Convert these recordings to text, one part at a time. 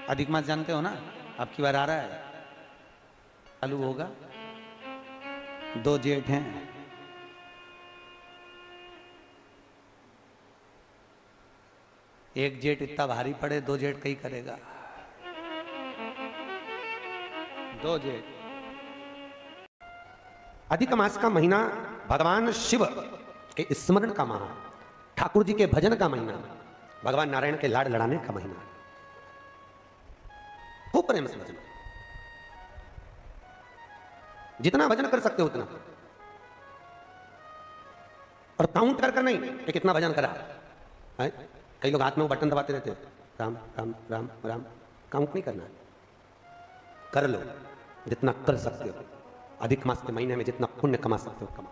अधिक मास जानते हो ना, अब की बार आ रहा है, चालू होगा। 2 जेठ हैं, एक जेठ इतना भारी पड़े, 2 जेठ कहीं करेगा। 2 जेठ। अधिक मास का महीना भगवान शिव के स्मरण का माह, ठाकुर जी के भजन का महीना, भगवान नारायण के लाड लड़ाने का महीना। खूब प्रेम से भजन, जितना भजन कर सकते हो उतना, और काउंट कर कर नहीं कि कितना भजन करा है। कई लोग हाथ में वो बटन दबाते रहते हैं, राम राम राम राम। काउंट नहीं करना, कर लो जितना कर सकते हो। अधिक मास के महीने में जितना पुण्य कमा सकते हो कमा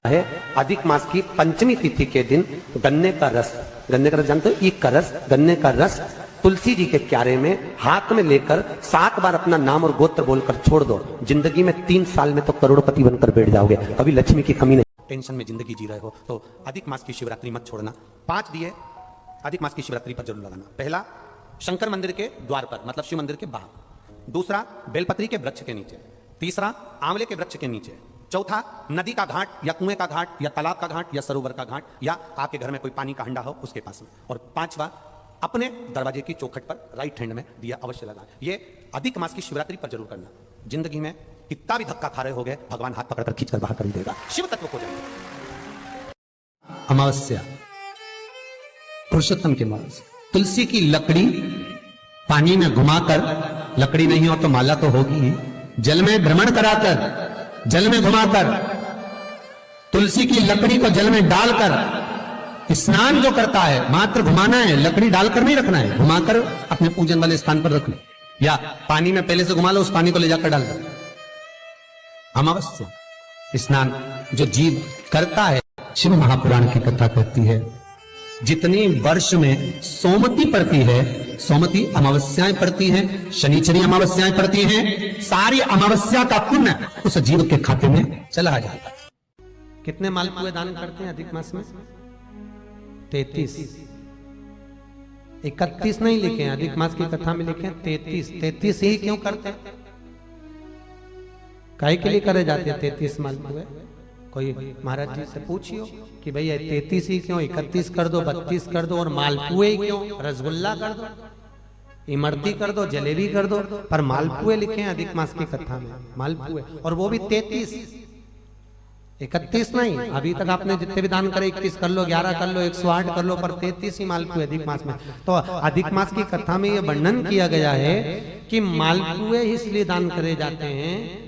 है। अधिक मास की पंचमी तिथि के दिन गन्ने का रस, गन्ने का रस जानते हो, ईख का रस, गन्ने का रस तुलसी जी के क्यारे में हाथ में लेकर 7 बार अपना नाम और गोत्र बोलकर छोड़ दो। जिंदगी में 3 साल में तो करोड़पति बनकर बैठ जाओगे, कभी लक्ष्मी की कमी नहीं। टेंशन में जिंदगी जी रहे हो तो अधिक मास की शिवरात्रि मत छोड़ना। 5 दिए अधिक मास की शिवरात्रि पर जरूर लगाना। पहला, शंकर मंदिर के द्वार पर, मतलब शिव मंदिर के बाहर। दूसरा, बेलपत्री के वृक्ष के नीचे। तीसरा, आंवले के वृक्ष के नीचे। चौथा, नदी का घाट या कुएं का घाट या तालाब का घाट या सरोवर का घाट या आपके घर में कोई पानी का हंडा हो उसके पास में। और 5वां, अपने दरवाजे की चौखट पर राइट हैंड में दिया अवश्य लगा। ये अधिक मास की शिवरात्रि पर जरूर करना। जिंदगी में कितना भी धक्का खा रहे हो गए, भगवान हाथ पकड़कर खींचकर बाहर कर ही देगा। शिव तत्व को जानिए। अमावस्या, पुरुषोत्तम की अमावस्या। तुलसी की लकड़ी पानी में घुमाकर, लकड़ी नहीं हो तो माला तो होगी ही, जल में भ्रमण कराकर, जल में घुमाकर, तुलसी की लकड़ी को जल में डालकर स्नान जो करता है, मात्र घुमाना है, लकड़ी डालकर नहीं रखना है, घुमाकर अपने पूजन वाले स्थान पर रख लो, या पानी में पहले से घुमा लो, उस पानी को ले जाकर डाल दो। अमावस्या स्नान जो जीव करता है, शिव महापुराण की कथा कहती है, जितनी वर्ष में सोमती पड़ती है, सोमती अमावस्याएं पड़ती हैं, शनिचरी अमावस्याएं पड़ती हैं, सारी अमावस्या का पुण्य उस जीव के खाते में चला जाता है। कितने मालपुए दान करते हैं अधिक मास में? 33। 31 नहीं लिखे हैं, अधिक मास की कथा में लिखे हैं 33। 33 ही क्यों करते हैं? काहे के लिए करे जाते हैं 33 मालपुए? कोई महाराज जी से पूछियो कि भैया 33 ही क्यों, 31 कर दो, 32 कर दो, और मालपुए क्यों? रसगुल्ला कर दो, इमरती कर दो, जलेबी कर दो, पर मालपुए लिखे हैं अधिक मास की कथा में, मालपुए, और वो भी 33। 31 नहीं। अभी तक आपने जितने भी दान करे 21 कर लो, 11 कर लो, 108 कर लो, पर 33 ही मालपुए अधिक मास में। तो अधिक मास की कथा में यह वर्णन किया गया है कि मालपुए इसलिए दान करे जाते हैं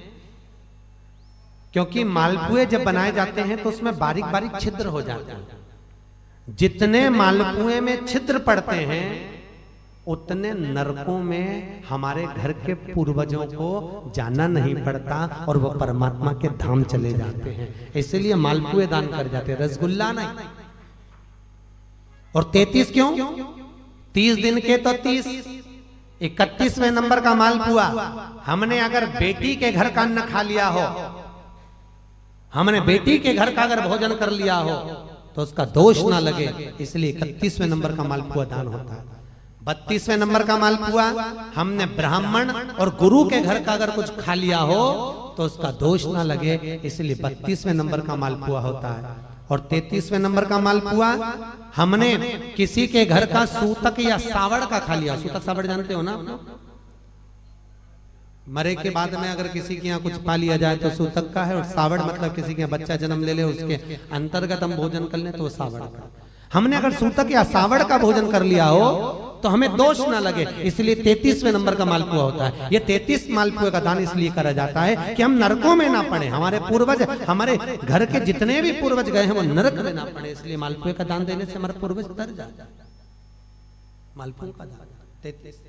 क्योंकि मालपुए जब बनाए जाते हैं तो उसमें बारीक बारीक छिद्र हो जाते हैं। जितने मालपुए में छिद्र पड़ते हैं उतने नरकों में हमारे घर के पूर्वजों को जाना नहीं पड़ता और वो परमात्मा के धाम चले जाते हैं। इसलिए मालपुए दान कर जाते हैं, रसगुल्ला नहीं। और 33 क्यों? 30 दिन के तो 30, 31वें नंबर का मालपुआ। हमने अगर बेटी के घर का अन्न खा लिया हो, हमने बेटी के घर का अगर भोजन कर लिया हो तो उसका दोष ना लगे, इसलिए 31वें नंबर का मालपुआ दान होता है। 32वें नंबर का मालपुआ हमने ब्राह्मण और गुरु के घर का अगर कुछ खा लिया हो तो उसका दोष ना लगे, इसलिए 32वें नंबर का मालपुआ होता है। और 33वें नंबर का मालपुआ हमने किसी के घर का सूतक या सावड़ का खा लिया। सूतक सावड़ जानते हो ना? मरे के बाद में अगर किसी के यहाँ कुछ पा लिया जाए तो सूतक का है, और सावड़ मतलब किसी के यहाँ बच्चा जन्म ले ले उसके अंतर्गत हम भोजन कर लें तो सावड़ का। हमने अगर सूतक या सावड़ का भोजन कर लिया हो तो हमें दोष ना लगे, इसलिए 33वें नंबर का मालपुआ होता है। ये 33 मालपुए का दान इसलिए करा जाता है कि हम नरकों में ना पड़े, हमारे पूर्वज, हमारे घर के जितने भी पूर्वज गए हैं वो नरक में ना पड़े, इसलिए मालपुए का दान देने से हमारे पूर्वज तर जाते हैं। मालपुए का दान 33।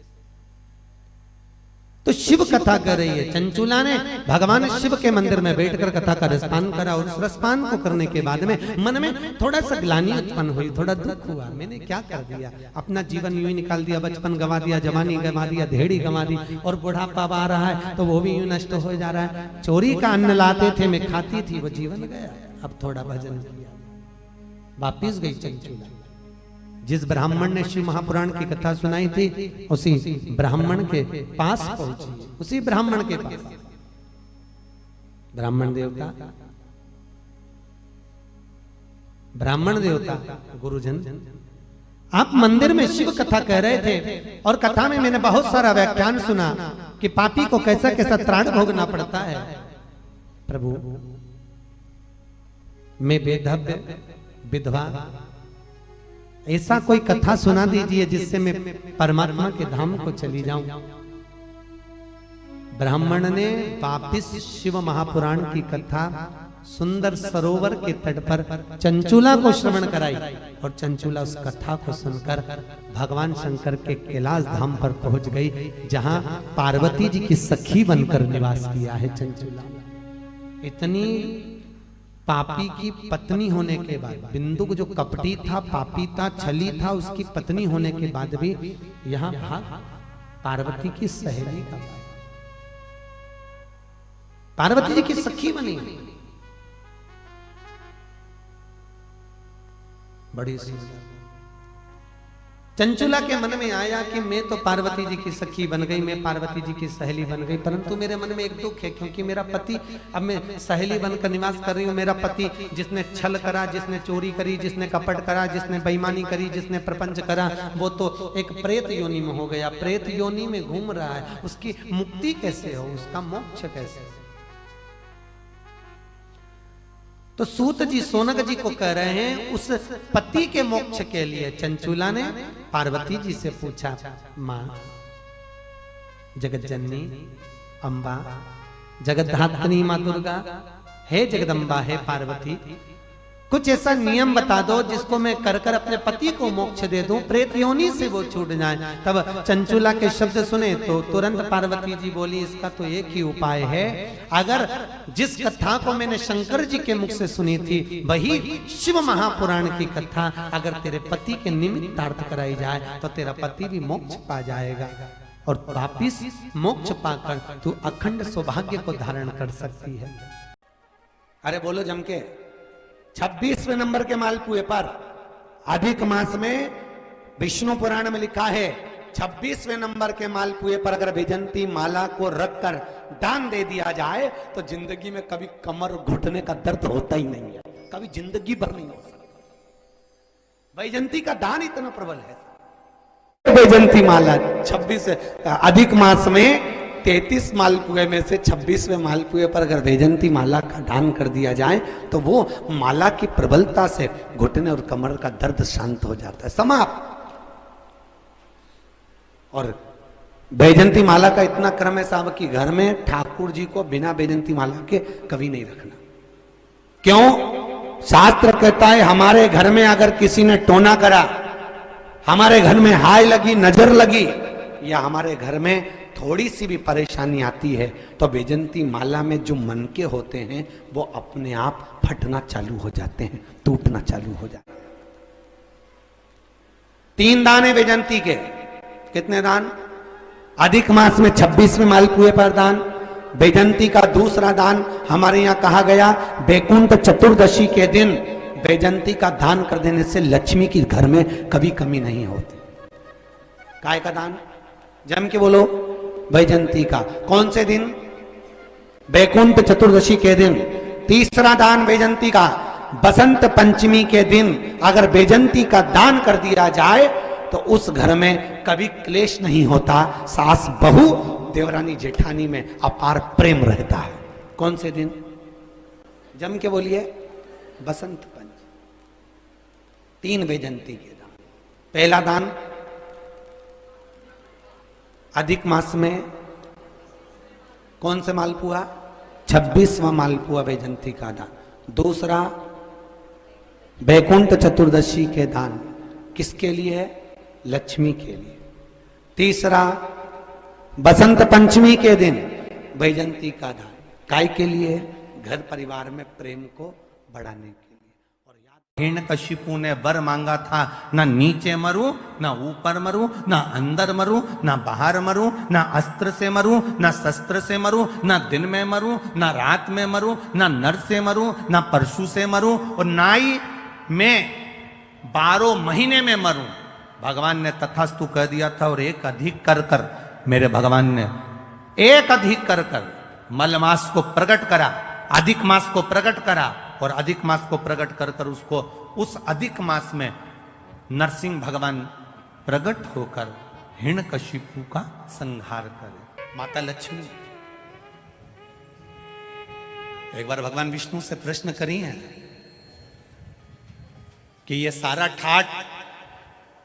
तो शिव कथा कर रही है। चंचुला ने भगवान शिव के मंदिर में बैठकर कथा का रसपान करा, और उस रसपान को करने के बाद में मन में थोड़ा सा ग्लानि उत्पन्न हुई, थोड़ा दुख हुआ, मैंने क्या कर दिया, अपना जीवन यूं ही निकाल दिया, बचपन गवा दिया, जवानी गवा दिया, धेड़ी गवा दी, और बुढ़ापा आ रहा है तो वो भी यूं नष्ट हो जा रहा है। चोरी का अन्न लाते थे, मैं खाती थी, वो जीवन गया। अब थोड़ा भजन किया, वापिस गई चंचुला। जिस ब्राह्मण ने शिव महापुराण की कथा सुनाई थी उसी ब्राह्मण के पास पहुंची, उसी ब्राह्मण के पास। ब्राह्मण देवता गुरुजन, आप मंदिर में शिव कथा कह रहे थे और कथा में मैंने बहुत सारा व्याख्यान सुना कि पापी को कैसा कैसा त्राण भोगना पड़ता है। प्रभु, मैं बेधव्य विधवा, ऐसा कोई कथा सुना दीजिए जिससे मैं परमात्मा के धाम को चली जाऊं। ब्राह्मण ने वापिस शिव महापुराण की कथा सुंदर सरोवर के तट पर चंचूला को श्रवण कराई और चंचूला उस कथा को सुनकर भगवान शंकर के कैलाश धाम पर पहुंच गई, जहां पार्वती जी की सखी बनकर निवास किया है चंचूला। इतनी पापी की पत्नी होने के बाद, बिंदु जो कपटी था, पापी था, छली था, उसकी पत्नी होने के बाद भी यहां भाग पार्वती की सहेली का, पार्वती जी की सखी बनी। बड़ी सुंदर। चंचूला के मन में आया कि मैं तो पार्वती जी की सखी बन गई, मैं पार्वती जी की सहेली बन गई, परंतु मेरे मन में एक दुख है, क्योंकि मेरा पति, अब मैं सहेली बनकर निवास कर रही हूँ, मेरा पति जिसने छल करा, जिसने चोरी करी, जिसने कपट करा, जिसने बेईमानी करी, जिसने प्रपंच करा, वो तो एक प्रेत योनि में हो गया, प्रेत योनि में घूम रहा है। उसकी मुक्ति कैसे हो, उसका मोक्ष कैसे हो? तो सूत जी सोनक जी को कह रहे हैं, उस पति के मोक्ष के लिए चंचूला ने पार्वती जी से पूछा, मां जगत जननी अम्बा, जगत धात्री मां दुर्गा, हे जगदम्बा, हे पार्वती, कुछ ऐसा नियम बता दो जिसको मैं कर कर अपने पति को मोक्ष दे दूं, प्रेत योनि से वो छूट जाए। तब चंचूला के शब्द सुने तो तुरंत पार्वती जी बोली, इसका तो एक ही उपाय है, अगर जिस कथा को मैंने शंकर जी के मुख से सुनी थी, वही शिव महापुराण की कथा अगर तेरे पति के निमित्तार्थ कराई जाए तो तेरा पति भी मोक्ष पा जाएगा और वापिस मोक्ष पाकर तू अखंड सौभाग्य को धारण कर सकती है। अरे बोलो जम के। 26वें नंबर के मालपुए पर अधिक मास में विष्णु पुराण में लिखा है, 26वें नंबर के मालपुए पर अगर वैजंती माला को रखकर दान दे दिया जाए तो जिंदगी में कभी कमर घुटने का दर्द होता ही नहीं है, कभी जिंदगी भर नहीं हो सकता। वैजंती का दान इतना प्रबल है। वैजंती माला 26 अधिक मास में 33 मालपुए में से 26वें मालपुए पर अगर वैजंती माला का दान कर दिया जाए तो वो माला की प्रबलता से घुटने और कमर का दर्द शांत हो जाता है, समाप्त। और वैजंती माला का इतना क्रम है साहब कि घर में ठाकुर जी को बिना वैजंती माला के कभी नहीं रखना। क्यों? शास्त्र कहता है हमारे घर में अगर किसी ने टोना करा, हमारे घर में हाय लगी, नजर लगी, या हमारे घर में थोड़ी सी भी परेशानी आती है तो वैजंती माला में जो मनके होते हैं वो अपने आप फटना चालू हो जाते हैं, टूटना चालू हो जाते हैं। 3 दान है वैजंती के। कितने दान? अधिक मास में 26वें मालपुए पर दान। वैजंती का दूसरा दान हमारे यहां कहा गया, बैकुंठ चतुर्दशी के दिन वैजंती का दान कर देने से लक्ष्मी की घर में कभी कमी नहीं होती। काय का दान? जम के बोलो, वैजंती का। कौन से दिन? बैकुंठ चतुर्दशी के दिन। तीसरा दान वैजंती का बसंत पंचमी के दिन अगर वैजंती का दान कर दिया जाए तो उस घर में कभी क्लेश नहीं होता, सास बहू देवरानी जेठानी में अपार प्रेम रहता है। कौन से दिन? जम के बोलिए, बसंत पंचमी। 3 वैजंती के दान। पहला दान अधिक मास में कौन से मालपुआ? 26वां मालपुआ वैजंती का दान। दूसरा बैकुंठ चतुर्दशी के दान, किसके लिए? लक्ष्मी के लिए। तीसरा बसंत पंचमी के दिन वैजंती का दान, काय के लिए? घर परिवार में प्रेम को बढ़ाने के लिए। हिरण्यकशिपु ने वर मांगा था, ना नीचे मरूं, ना ऊपर मरूं, ना अंदर मरूं, ना बाहर मरूं, ना अस्त्र से मरूं, ना शस्त्र से मरूं, ना दिन में मरूं, ना रात में मरूं, ना नर से मरूं, ना परशु से मरूं, और ना ही मैं 12 महीने में मरूं। भगवान ने तथास्तु कह दिया था और एक अधिक कर कर मेरे भगवान ने एक अधिक कर कर मल मास को प्रकट करा, अधिक मास को प्रकट करा और अधिक मास को प्रकट कर कर उसको उस अधिक मास में नरसिंह भगवान प्रकट होकर हिरण्यकशिपु का संहार करे। माता लक्ष्मी एक बार भगवान विष्णु से प्रश्न करी है कि ये सारा ठाट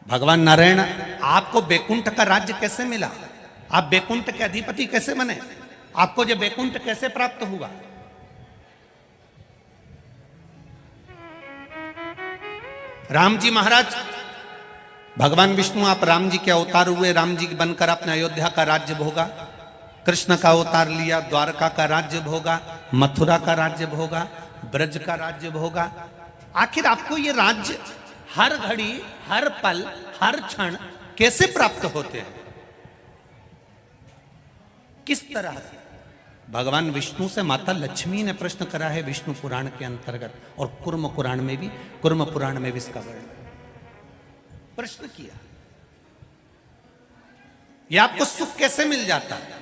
भगवान नारायण आपको बैकुंठ का राज्य कैसे मिला, आप बैकुंठ के अधिपति कैसे बने, आपको ये बैकुंठ कैसे प्राप्त हुआ। राम जी महाराज, भगवान विष्णु आप राम जी के अवतार हुए, राम जी बनकर अपने अयोध्या का राज्य भोगा, कृष्ण का अवतार लिया, द्वारका का राज्य भोगा, मथुरा का राज्य भोगा, ब्रज का राज्य भोगा। आखिर आपको ये राज्य हर घड़ी, हर पल, हर क्षण कैसे प्राप्त होते हैं, किस तरह से? भगवान विष्णु से माता लक्ष्मी ने प्रश्न करा है विष्णु पुराण के अंतर्गत, और कुर्म पुराण में भी इसका वर्णन प्रश्न किया। यह आपको सुख कैसे मिल जाता है?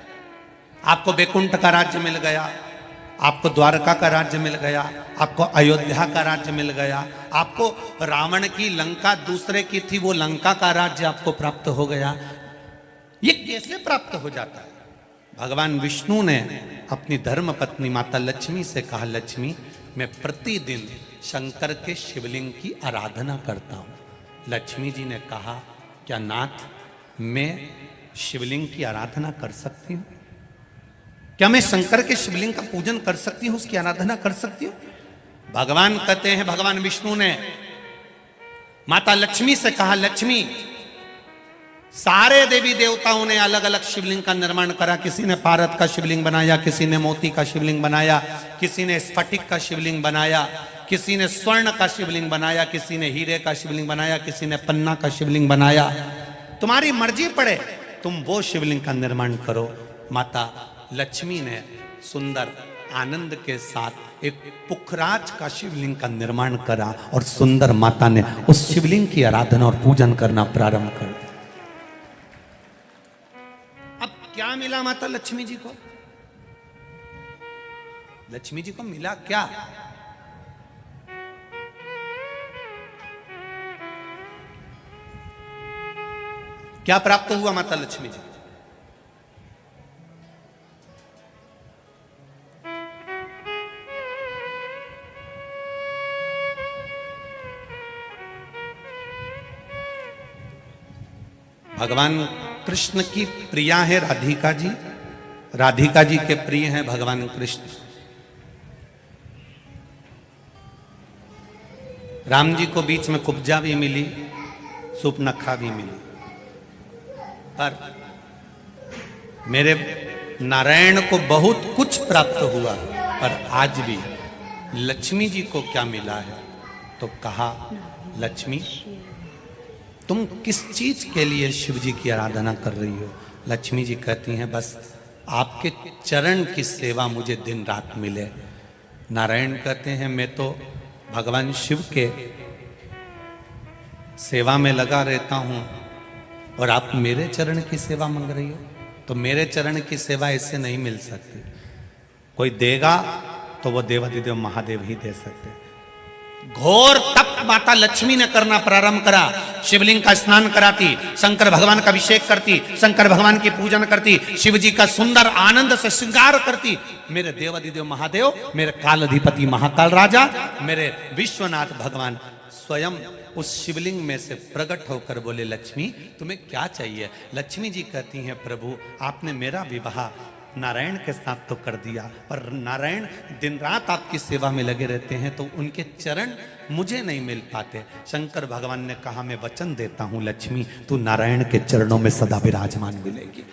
आपको बैकुंठ का राज्य मिल गया, आपको द्वारका का राज्य मिल गया, आपको अयोध्या का राज्य मिल गया, आपको रावण की लंका दूसरे की थी वो लंका का राज्य आपको प्राप्त हो गया। ये कैसे प्राप्त हो जाता है? भगवान विष्णु ने अपनी धर्म पत्नी माता लक्ष्मी से कहा, लक्ष्मी मैं प्रतिदिन शंकर के शिवलिंग की आराधना करता हूं। लक्ष्मी जी ने कहा, क्या नाथ मैं शिवलिंग की आराधना कर सकती हूं? क्या मैं शंकर के शिवलिंग का पूजन कर सकती हूं, उसकी आराधना कर सकती हूं? भगवान कहते हैं, भगवान विष्णु ने माता लक्ष्मी से कहा, लक्ष्मी सारे देवी देवताओं ने अलग अलग शिवलिंग का निर्माण करा। किसी ने पारद का शिवलिंग बनाया, किसी ने मोती का शिवलिंग बनाया, किसी ने स्फटिक का शिवलिंग बनाया, किसी ने स्वर्ण का शिवलिंग बनाया, किसी ने हीरे का शिवलिंग बनाया, किसी ने पन्ना का शिवलिंग बनाया। तुम्हारी मर्जी पड़े, तुम वो शिवलिंग का निर्माण करो। माता लक्ष्मी ने सुंदर आनंद के साथ एक पुखराज का शिवलिंग का निर्माण करा और सुंदर माता ने उस शिवलिंग की आराधना और पूजन करना प्रारंभ कर दिया। अब क्या मिला माता लक्ष्मी जी को? लक्ष्मी जी को मिला क्या? क्या प्राप्त हुआ माता लक्ष्मी जी? भगवान कृष्ण की प्रिया है राधिका जी, राधिका जी के प्रिय हैं भगवान कृष्ण। राम जी को बीच में कुब्जा भी मिली, सुपनखा भी मिली, पर मेरे नारायण को बहुत कुछ प्राप्त हुआ, पर आज भी लक्ष्मी जी को क्या मिला है? तो कहा, लक्ष्मी तुम किस चीज के लिए शिव जी की आराधना कर रही हो? लक्ष्मी जी कहती हैं, बस आपके चरण की सेवा मुझे दिन रात मिले। नारायण कहते हैं, मैं तो भगवान शिव के सेवा में लगा रहता हूं और आप मेरे चरण की सेवा मांग रही हो? तो मेरे चरण की सेवा ऐसे नहीं मिल सकती। कोई देगा तो वो देवाधिदेव महादेव ही दे सकते। घोर तप माता लक्ष्मी ने करना प्रारंभ करा। शिवलिंग का स्नान कराती, शंकर भगवान का अभिषेक करती, शंकर भगवान की पूजन करती, शिव जी का सुंदर आनंद से श्रृंगार करती। मेरे देवाधिदेव महादेव, मेरे काल अधिपति महाकाल राजा, मेरे विश्वनाथ भगवान स्वयं उस शिवलिंग में से प्रकट होकर बोले, लक्ष्मी तुम्हें क्या चाहिए? लक्ष्मी जी कहती हैं, प्रभु आपने मेरा विवाह नारायण के साथ तो कर दिया, पर नारायण दिन रात आपकी सेवा में लगे रहते हैं तो उनके चरण मुझे नहीं मिल पाते। शंकर भगवान ने कहा, मैं वचन देता हूं लक्ष्मी, तू नारायण के चरणों में सदा विराजमान मिलेगी।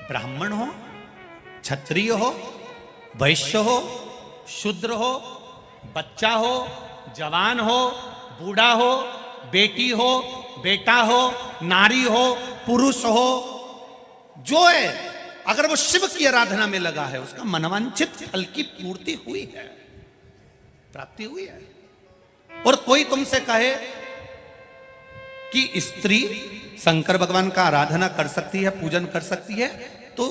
ब्राह्मण हो, क्षत्रिय हो, वैश्य हो, शूद्र हो, बच्चा हो, जवान हो, बूढ़ा हो, बेटी हो, बेटा हो, नारी हो, पुरुष हो, जो है अगर वो शिव की आराधना में लगा है, उसका मनवांछित फल की पूर्ति हुई है, प्राप्ति हुई है। और कोई तुमसे कहे कि स्त्री शंकर भगवान का आराधना कर सकती है, पूजन कर सकती है, तो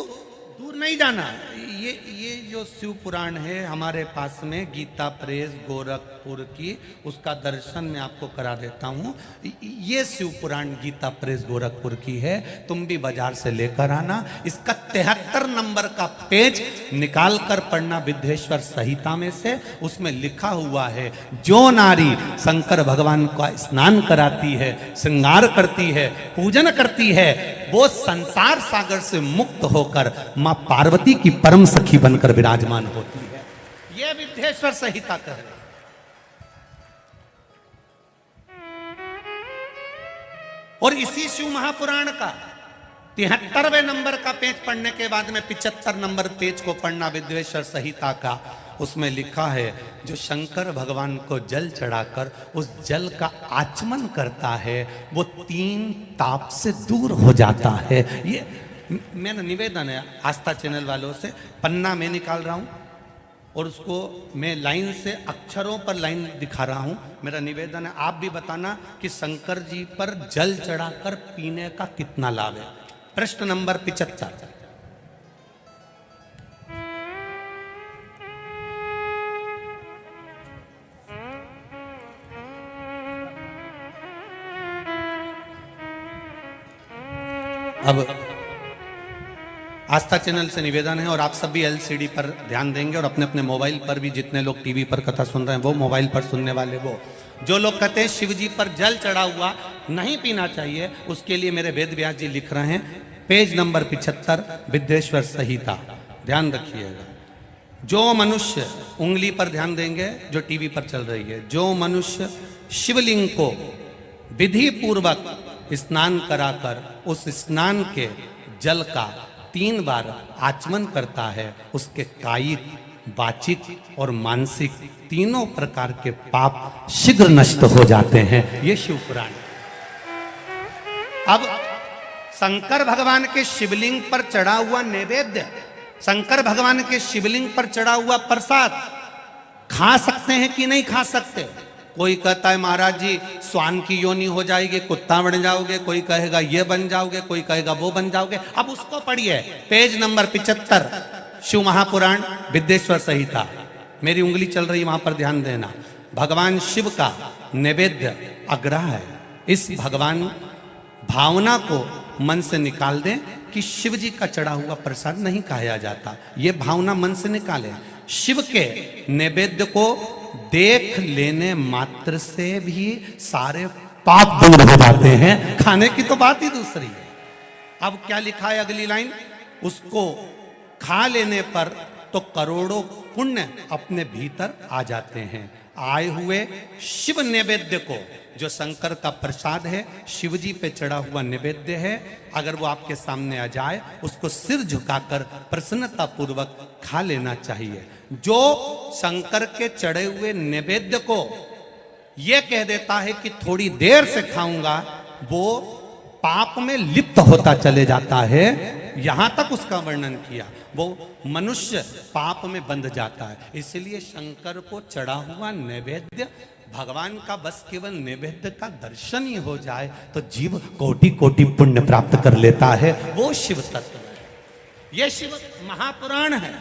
दूर नहीं जाना। ये जो शिव पुराण है हमारे पास में, गीता प्रेस गोरखपुर की, उसका दर्शन मैं आपको करा देता हूँ। ये शिव पुराण गीता प्रेस गोरखपुर की है, तुम भी बाजार से लेकर आना। इसका 73 नंबर का पेज निकाल कर पढ़ना विद्येश्वर संहिता में से। उसमें लिखा हुआ है, जो नारी शंकर भगवान का स्नान कराती है, श्रृंगार करती है, पूजन करती है, वो संसार सागर से मुक्त होकर मां पार्वती की परम सखी बनकर विराजमान होती है। यह विद्येश्वर संहिता कह रहे। और इसी शिव महापुराण का 73वें नंबर का पेज पढ़ने के बाद में 75 नंबर पेज को पढ़ना विद्येश्वर संहिता का। उसमें लिखा है, जो शंकर भगवान को जल चढ़ाकर उस जल का आचमन करता है, वो 3 ताप से दूर हो जाता है। ये मेरा निवेदन है आस्था चैनल वालों से। पन्ना मैं निकाल रहा हूं और उसको मैं लाइन से, अक्षरों पर लाइन दिखा रहा हूं। मेरा निवेदन है, आप भी बताना कि शंकर जी पर जल चढ़ाकर पीने का कितना लाभ है। प्रश्न नंबर 75। अब आस्था चैनल से निवेदन है, और आप सब भी एलसीडी पर ध्यान देंगे, और अपने अपने मोबाइल पर भी, जितने लोग टीवी पर कथा सुन रहे हैं वो, मोबाइल पर सुनने वाले वो, जो लोग कहते हैं शिव जी पर जल चढ़ा हुआ नहीं पीना चाहिए, उसके लिए मेरे वेद व्यास जी लिख रहे हैं, पेज नंबर 75 विद्येश्वर संहिता। ध्यान रखिएगा, जो मनुष्य, उंगली पर ध्यान देंगे जो टीवी पर चल रही है, जो मनुष्य शिवलिंग को विधि पूर्वक स्नान कराकर उस स्नान के जल का 3 बार आचमन करता है, उसके कायिक, वाचिक और मानसिक तीनों प्रकार के पाप शीघ्र नष्ट हो जाते हैं। ये शिव पुराण। अब शंकर भगवान के शिवलिंग पर चढ़ा हुआ नैवेद्य, शंकर भगवान के शिवलिंग पर चढ़ा हुआ प्रसाद खा सकते हैं कि नहीं खा सकते? कोई कहता है महाराज जी स्वान की योनि हो जाएगी, कुत्ता बन जाओगे, कोई कहेगा ये बन जाओगे, कोई कहेगा वो बन जाओगे। अब उसको पढ़िए, पेज नंबर 75 शिव महापुराण विद्येश्वर संहिता। मेरी उंगली चल रही, वहां पर ध्यान देना। भगवान शिव का नैवेद्य अग्रह है। इस भगवान भावना को मन से निकाल दें कि शिव जी का चढ़ा हुआ प्रसाद नहीं खाया जाता, ये भावना मन से निकालें। शिव के नैवेद्य को देख लेने मात्र से भी सारे पाप दूर हो जाते हैं, खाने की तो बात ही दूसरी है। अब क्या लिखा है अगली लाइन, उसको खा लेने पर तो करोड़ों पुण्य अपने भीतर आ जाते हैं। आए हुए शिव नैवेद्य को, जो शंकर का प्रसाद है, शिव जी पे चढ़ा हुआ नैवेद्य है, अगर वो आपके सामने आ जाए, उसको सिर झुकाकर प्रसन्नता पूर्वक खा लेना चाहिए। जो शंकर के चढ़े हुए नैवेद्य को ये कह देता है कि थोड़ी देर से खाऊंगा, वो पाप में लिप्त होता चले जाता है। यहां तक उसका वर्णन किया, वो मनुष्य पाप में बंध जाता है। इसलिए शंकर को चढ़ा हुआ नैवेद्य, भगवान का बस केवल नैवेद्य का दर्शन ही हो जाए तो जीव कोटि कोटि पुण्य प्राप्त कर लेता है। वो शिव तत्व है, ये शिव महापुराण है।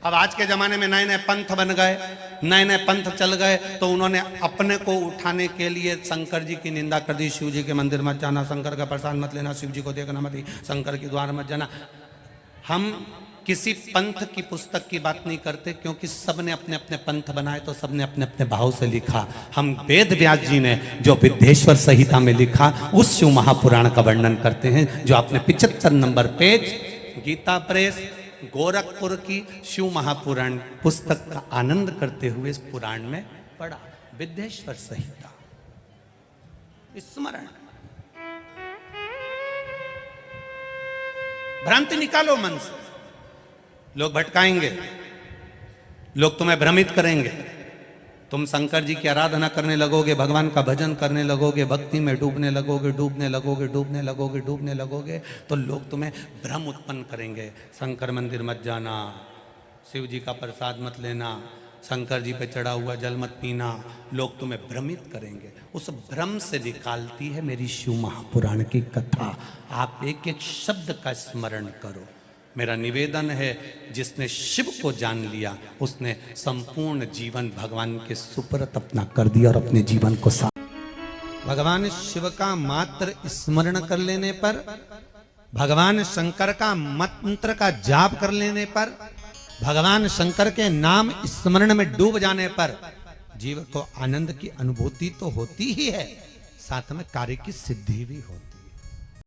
अब आज के जमाने में नए नए पंथ बन गए, नए नए पंथ चल गए, तो उन्होंने अपने को उठाने के लिए शंकर जी की निंदा कर दी। शिव जी के मंदिर मत जाना, शंकर का प्रसाद मत लेना, शिव जी को देखना मत, शंकर के द्वार मत जाना। हम किसी पंथ की पुस्तक की बात नहीं करते, क्योंकि सबने अपने अपने पंथ बनाए, तो सबने अपने अपने भाव से लिखा। हम वेद व्यास जी ने जो विद्येश्वर संहिता में लिखा, उस शिव महापुराण का वर्णन करते हैं, जो आपने 75 नंबर पेज गीता प्रेस गोरखपुर की शिव महापुराण पुस्तक का आनंद करते हुए इस पुराण में पढ़ा। विद्येश्वर संहिता स्मरण। भ्रांति निकालो मन से। लोग भटकाएंगे, लोग तुम्हें भ्रमित करेंगे, तुम शंकर जी की आराधना करने लगोगे, भगवान का भजन करने लगोगे, भक्ति में डूबने लगोगे, डूबने लगोगे, डूबने लगोगे, डूबने लगोगे, तो लोग तुम्हें भ्रम उत्पन्न करेंगे। शंकर मंदिर मत जाना, शिव जी का प्रसाद मत लेना, शंकर जी पे चढ़ा हुआ जल मत पीना, लोग तुम्हें भ्रमित करेंगे। उस भ्रम से निकालती है मेरी शिव महापुराण की कथा। आप एक एक शब्द का स्मरण करो। मेरा निवेदन है, जिसने शिव को जान लिया उसने संपूर्ण जीवन भगवान के सुपुर्द अपना कर दिया और अपने जीवन को भगवान शिव का मात्र स्मरण कर लेने पर, भगवान शंकर का मंत्र का जाप कर लेने पर, भगवान शंकर के नाम स्मरण में डूब जाने पर जीव को आनंद की अनुभूति तो होती ही है, साथ में कार्य की सिद्धि भी होती है।